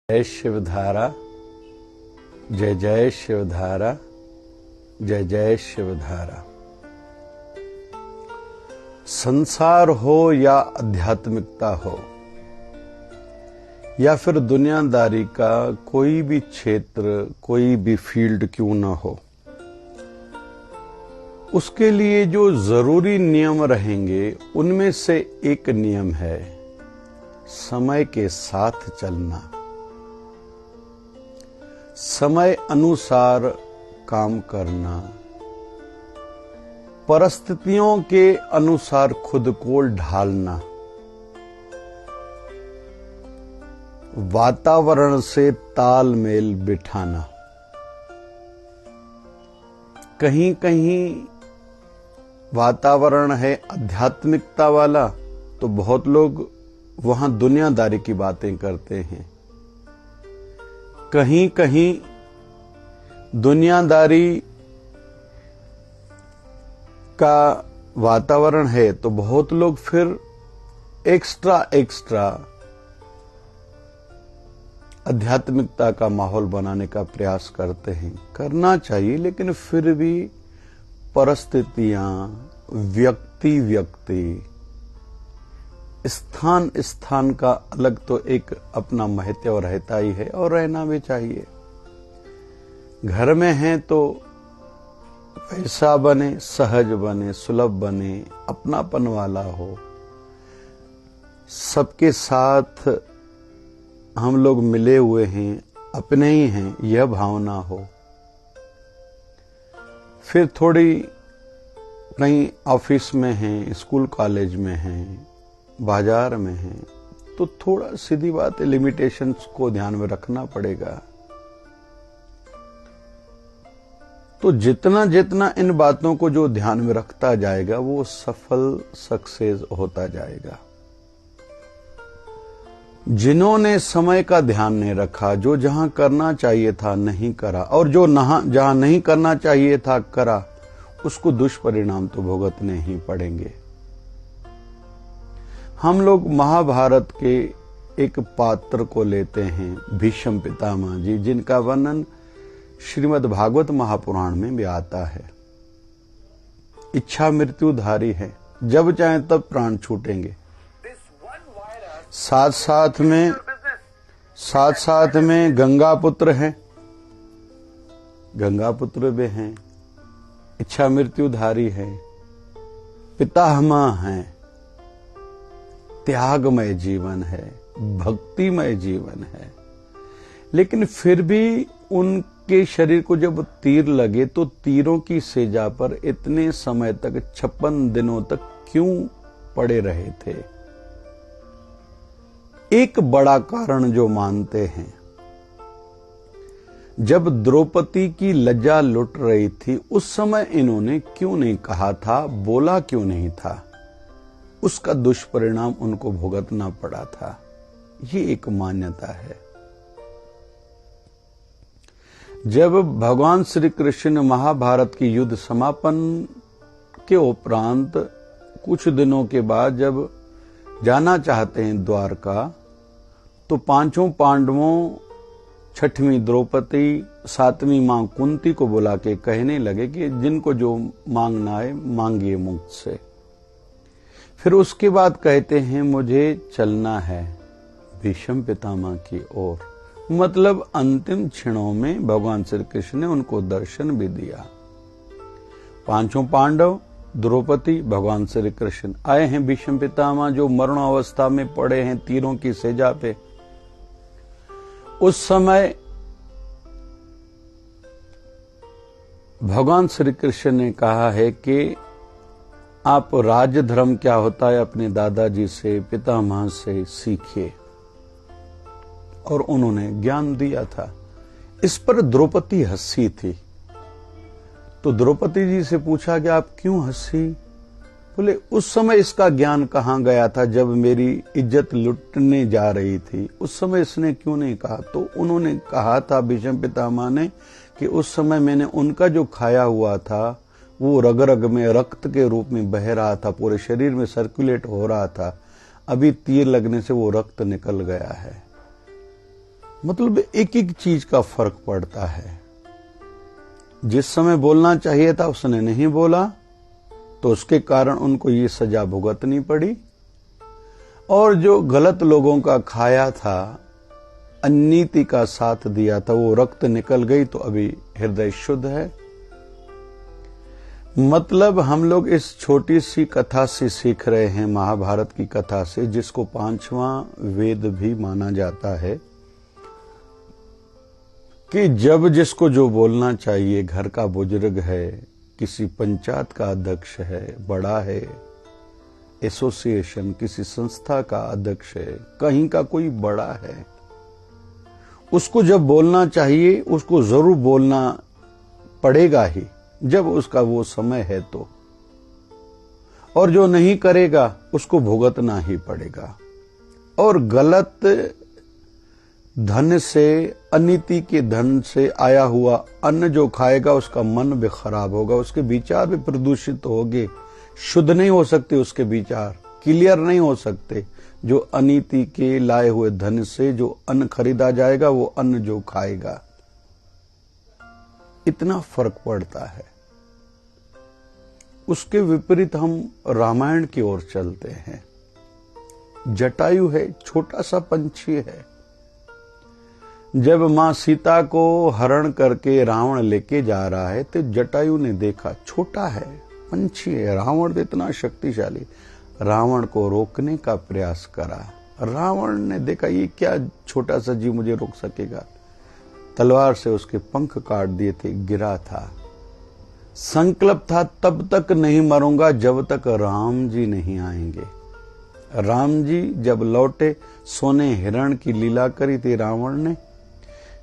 जय शिवधारा, जय जय शिवधारा, जय जय शिवधारा। संसार हो या आध्यात्मिकता हो या फिर दुनियादारी का कोई भी क्षेत्र, कोई भी फील्ड क्यों ना हो, उसके लिए जो जरूरी नियम रहेंगे उनमें से एक नियम है समय के साथ चलना, समय अनुसार काम करना, परिस्थितियों के अनुसार खुद को ढालना, वातावरण से तालमेल बिठाना। कहीं कहीं वातावरण है आध्यात्मिकता वाला तो बहुत लोग वहां दुनियादारी की बातें करते हैं। कहीं कहीं दुनियादारी का वातावरण है तो बहुत लोग फिर एक्स्ट्रा आध्यात्मिकता का माहौल बनाने का प्रयास करते हैं। करना चाहिए, लेकिन फिर भी परिस्थितियां, व्यक्ति स्थान का अलग तो एक अपना महत्व रहता ही है और रहना भी चाहिए। घर में हैं तो वैसा बने, सहज बने, सुलभ बने, अपनापन वाला हो, सबके साथ हम लोग मिले हुए हैं, अपने ही हैं, यह भावना हो। फिर थोड़ी कहीं ऑफिस में हैं, स्कूल कॉलेज में हैं, बाजार में हैं, तो थोड़ा सीधी बात है, लिमिटेशंस को ध्यान में रखना पड़ेगा। तो जितना जितना इन बातों को जो ध्यान में रखता जाएगा वो सफल सक्सेस होता जाएगा। जिन्होंने समय का ध्यान नहीं रखा, जो जहां करना चाहिए था नहीं करा, और जो जहां नहीं करना चाहिए था करा, उसको दुष्परिणाम तो भुगतने ही पड़ेंगे। हम लोग महाभारत के एक पात्र को लेते हैं, भीष्म पितामह जी, जिनका वर्णन श्रीमद् भागवत महापुराण में भी आता है। इच्छा मृत्युधारी है, जब चाहे तब प्राण छूटेंगे। साथ साथ में गंगा पुत्र हैं, गंगा पुत्र भी हैं, इच्छा मृत्युधारी है, पितामह हैं, त्यागमय जीवन है, भक्तिमय जीवन है। लेकिन फिर भी उनके शरीर को जब तीर लगे तो तीरों की सेजा पर इतने समय तक 56 दिनों तक क्यों पड़े रहे थे? एक बड़ा कारण जो मानते हैं, जब द्रौपदी की लज्जा लुट रही थी उस समय इन्होंने क्यों नहीं कहा था, बोला क्यों नहीं था, उसका दुष्परिणाम उनको भुगतना पड़ा था। ये एक मान्यता है। जब भगवान श्री कृष्ण महाभारत की युद्ध समापन के उपरांत कुछ दिनों के बाद जब जाना चाहते हैं द्वारका, तो पांचों पांडवों, छठवीं द्रौपदी, सातवीं मां कुंती को बुला के कहने लगे कि जिनको जो मांगना है मांगिए मुझसे। फिर उसके बाद कहते हैं मुझे चलना है भीष्म पितामह की ओर। मतलब अंतिम क्षणों में भगवान श्री कृष्ण ने उनको दर्शन भी दिया। पांचों पांडव, द्रौपदी, भगवान श्री कृष्ण आए हैं, भीष्म पितामह जो मरणावस्था में पड़े हैं तीरों की सेजा पे। उस समय भगवान श्री कृष्ण ने कहा है कि आप राजधर्म क्या होता है अपने दादाजी से, पितामह से सीखिए, और उन्होंने ज्ञान दिया था। इस पर द्रौपदी हंसी थी। तो द्रौपदी जी से पूछा कि आप क्यों हंसी? बोले उस समय इसका ज्ञान कहां गया था, जब मेरी इज्जत लुटने जा रही थी, उस समय इसने क्यों नहीं कहा? तो उन्होंने कहा था, भीष्म पितामह ने, कि उस समय मैंने उनका जो खाया हुआ था वो रग रग में रक्त के रूप में बह रहा था, पूरे शरीर में सर्कुलेट हो रहा था। अभी तीर लगने से वो रक्त निकल गया है। मतलब एक एक चीज का फर्क पड़ता है। जिस समय बोलना चाहिए था उसने नहीं बोला तो उसके कारण उनको ये सजा भुगतनी पड़ी, और जो गलत लोगों का खाया था, अनीति का साथ दिया था, वो रक्त निकल गई तो अभी हृदय शुद्ध है। मतलब हम लोग इस छोटी सी कथा से सीख रहे हैं, महाभारत की कथा से, जिसको 5वां वेद भी माना जाता है, कि जब जिसको जो बोलना चाहिए, घर का बुजुर्ग है, किसी पंचायत का अध्यक्ष है, बड़ा है, एसोसिएशन किसी संस्था का अध्यक्ष है, कहीं का कोई बड़ा है, उसको जब बोलना चाहिए उसको जरूर बोलना पड़ेगा ही, जब उसका वो समय है तो। और जो नहीं करेगा उसको भुगतना ही पड़ेगा। और गलत धन से, अनीति के धन से आया हुआ अन्न जो खाएगा उसका मन भी खराब होगा, उसके विचार भी प्रदूषित होंगे, शुद्ध नहीं हो सकते, उसके विचार क्लियर नहीं हो सकते। जो अनीति के लाए हुए धन से जो अन्न खरीदा जाएगा वो अन्न जो खाएगा, इतना फर्क पड़ता है। उसके विपरीत हम रामायण की ओर चलते हैं। जटायु है, छोटा सा पंछी है। जब मां सीता को हरण करके रावण लेके जा रहा है तो जटायु ने देखा, छोटा है, पंछी है, रावण तो इतना शक्तिशाली, रावण को रोकने का प्रयास करा। रावण ने देखा ये क्या छोटा सा जीव मुझे रोक सकेगा, तलवार से उसके पंख काट दिए थे, गिरा था। संकल्प था तब तक नहीं मरूंगा जब तक राम जी नहीं आएंगे। राम जी जब लौटे, सोने हिरण की लीला करी थी रावण ने।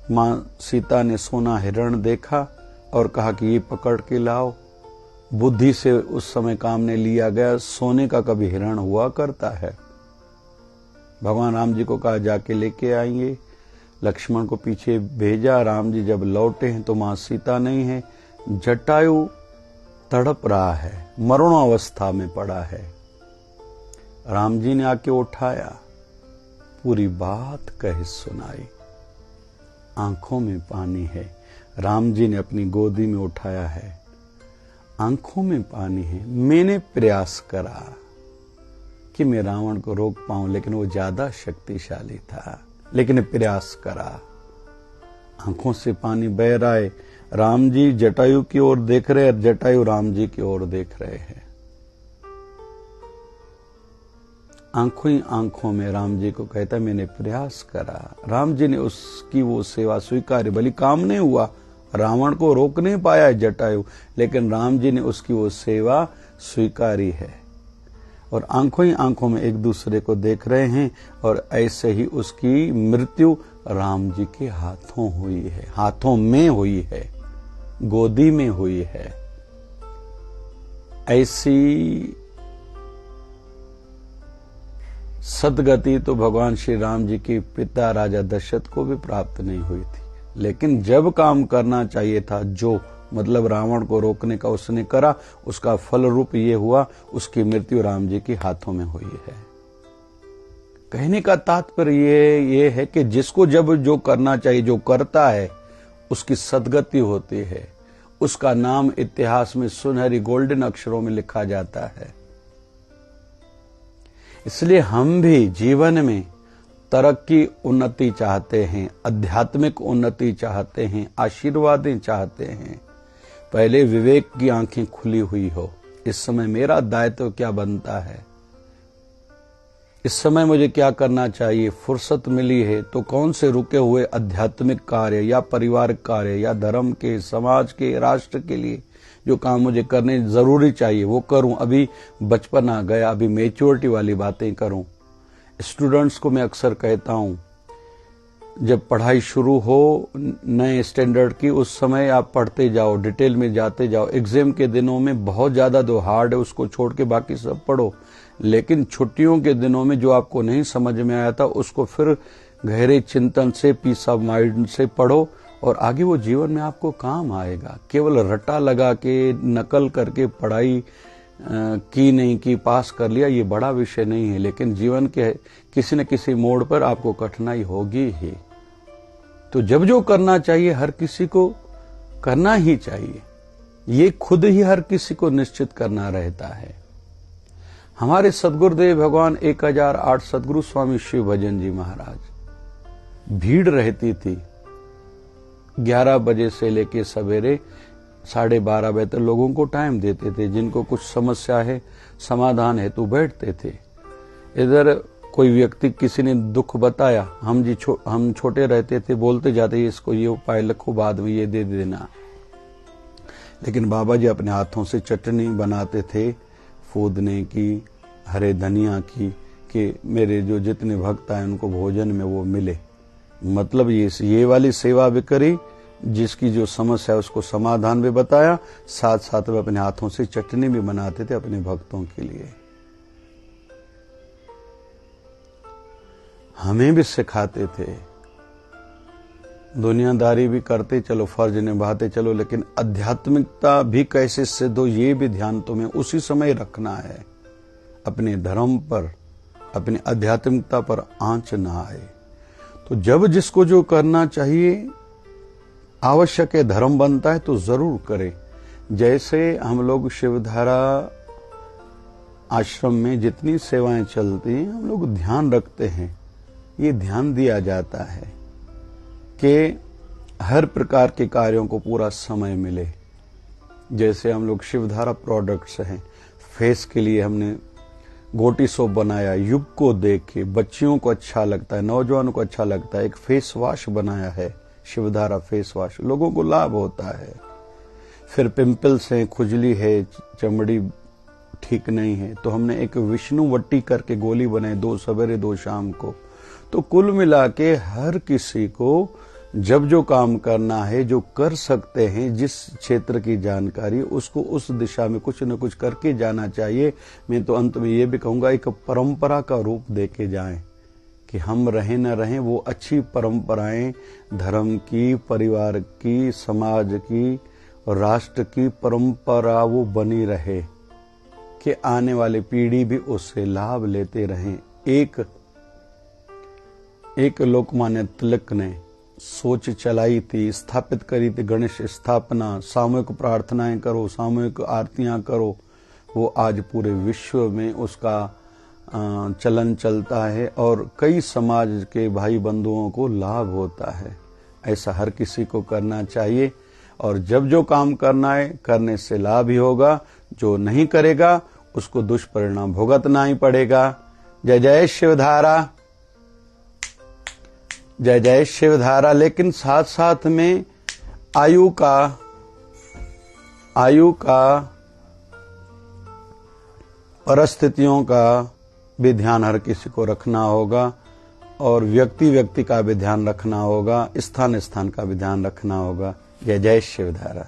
मां सीता ने सोना हिरण देखा और कहा कि ये पकड़ के लाओ। बुद्धि से उस समय काम ने लिया गया, सोने का कभी हिरण हुआ करता है। भगवान राम जी को कहा जाके लेके आएंगे, लक्ष्मण को पीछे भेजा। राम जी जब लौटे हैं तो मां सीता नहीं है, जटायु तड़प रहा है, मरणोवस्था में पड़ा है। राम जी ने आके उठाया, पूरी बात कह सुनाई। आंखों में पानी है, राम जी ने अपनी गोदी में उठाया है, आंखों में पानी है। मैंने प्रयास करा कि मैं रावण को रोक पाऊं, लेकिन वो ज्यादा शक्तिशाली था, लेकिन प्रयास करा। आंखों से पानी बह रहा है। राम जी जटायु की ओर देख रहे हैं, जटायु राम जी की ओर देख रहे हैं। आंखों ही आंखों में राम जी को कहता, मैंने प्रयास करा। राम जी ने उसकी वो सेवा स्वीकारी, भली काम नहीं हुआ, रावण को रोक नहीं पाया जटायु, लेकिन राम जी ने उसकी वो सेवा स्वीकारी है। और आंखों ही आंखों में एक दूसरे को देख रहे हैं। और ऐसे ही उसकी मृत्यु राम जी के हाथों हुई है, हाथों में हुई है, गोदी में हुई है। ऐसी सदगति तो भगवान श्री राम जी के पिता राजा दशरथ को भी प्राप्त नहीं हुई थी। लेकिन जब काम करना चाहिए था, जो मतलब रावण को रोकने का उसने करा, उसका फल रूप ये हुआ, उसकी मृत्यु राम जी के हाथों में हुई है। कहने का तात्पर्य ये है कि जिसको जब जो करना चाहिए, जो करता है, उसकी सदगति होती है, उसका नाम इतिहास में सुनहरी गोल्डन अक्षरों में लिखा जाता है। इसलिए हम भी जीवन में तरक्की, उन्नति चाहते हैं, आध्यात्मिक उन्नति चाहते हैं, आशीर्वादें चाहते हैं, पहले विवेक की आंखें खुली हुई हो। इस समय मेरा दायित्व क्या बनता है, इस समय मुझे क्या करना चाहिए, फुर्सत मिली है तो कौन से रुके हुए आध्यात्मिक कार्य या परिवारिक कार्य या धर्म के, समाज के, राष्ट्र के लिए जो काम मुझे करने जरूरी चाहिए वो करूं। अभी बचपन आ गया, अभी मैच्योरिटी वाली बातें करूं। स्टूडेंट्स को मैं अक्सर कहता हूं, जब पढ़ाई शुरू हो नए स्टैंडर्ड की, उस समय आप पढ़ते जाओ, डिटेल में जाते जाओ। एग्जाम के दिनों में बहुत ज्यादा जो हार्ड है उसको छोड़ के बाकी सब पढ़ो, लेकिन छुट्टियों के दिनों में जो आपको नहीं समझ में आया था उसको फिर गहरे चिंतन से, पीस ऑफ माइंड से पढ़ो, और आगे वो जीवन में आपको काम आएगा। केवल रट्टा लगा के, नकल करके पढ़ाई की नहीं की, पास कर लिया, ये बड़ा विषय नहीं है, लेकिन जीवन के किसी न किसी मोड़ पर आपको कठिनाई होगी ही। तो जब जो करना चाहिए हर किसी को करना ही चाहिए, ये खुद ही हर किसी को निश्चित करना रहता है। हमारे सदगुरुदेव भगवान 1008 सदगुरु स्वामी शिव भजन जी महाराज, भीड़ रहती थी 11 बजे से लेके सवेरे 12:30 बजे तक लोगों को टाइम देते थे। जिनको कुछ समस्या है समाधान हेतु बैठते थे। इधर कोई व्यक्ति किसी ने दुख बताया, हम छोटे रहते थे, बोलते जाते इसको ये उपाय लिखो, बाद में ये दे देना। लेकिन बाबा जी अपने हाथों से चटनी बनाते थे फूदने की, हरे धनिया की, कि मेरे जो जितने भक्त आए उनको भोजन में वो मिले। मतलब ये वाली सेवा भी करी, जिसकी जो समस्या है उसको समाधान भी बताया, साथ साथ वे अपने हाथों से चटनी भी बनाते थे अपने भक्तों के लिए। हमें भी सिखाते थे, दुनियादारी भी करते चलो, फर्ज निभाते चलो, लेकिन आध्यात्मिकता भी कैसे सिद्ध हो ये भी ध्यान तुम्हें उसी समय रखना है। अपने धर्म पर, अपनी आध्यात्मिकता पर आंच ना आए। तो जब जिसको जो करना चाहिए आवश्यक है, धर्म बनता है तो जरूर करें। जैसे हम लोग शिवधारा आश्रम में जितनी सेवाएं चलती हैं, हम लोग ध्यान रखते हैं, ये ध्यान दिया जाता है कि हर प्रकार के कार्यों को पूरा समय मिले। जैसे हम लोग शिवधारा प्रोडक्ट्स हैं, फेस के लिए हमने गोटी सोप बनाया, युग को देख के बच्चियों को अच्छा लगता है, नौजवानों को अच्छा लगता है। एक फेस वॉश बनाया है, शिवधारा फेस वॉश, लोगों को लाभ होता है। फिर पिंपल्स है, खुजली है, चमड़ी ठीक नहीं है, तो हमने एक विष्णु वट्टी करके गोली बनाई, 2 सवेरे 2 शाम को। तो कुल मिला के हर किसी को जब जो काम करना है, जो कर सकते हैं, जिस क्षेत्र की जानकारी, उसको उस दिशा में कुछ न कुछ करके जाना चाहिए। मैं तो अंत में ये भी कहूंगा, एक परंपरा का रूप देके जाएं कि हम रहें न रहें, वो अच्छी परंपराएं धर्म की, परिवार की, समाज की और राष्ट्र की परंपरा वो बनी रहे कि आने वाली पीढ़ी भी उससे लाभ लेते रहें। एक लोकमान्य तिलक ने सोच चलाई थी, स्थापित करी थी, गणेश स्थापना, सामूहिक प्रार्थनाएं करो, सामूहिक आरतियां करो। वो आज पूरे विश्व में उसका चलन चलता है और कई समाज के भाई बंधुओं को लाभ होता है। ऐसा हर किसी को करना चाहिए और जब जो काम करना है करने से लाभ ही होगा, जो नहीं करेगा उसको दुष्परिणाम भुगतना ही पड़ेगा। जय जय शिवधारा, जय जय शिवधारा। लेकिन साथ साथ में आयु का परिस्थितियों का भी ध्यान हर किसी को रखना होगा और व्यक्ति का भी ध्यान रखना होगा, स्थान का भी ध्यान रखना होगा। जय जय शिवधारा।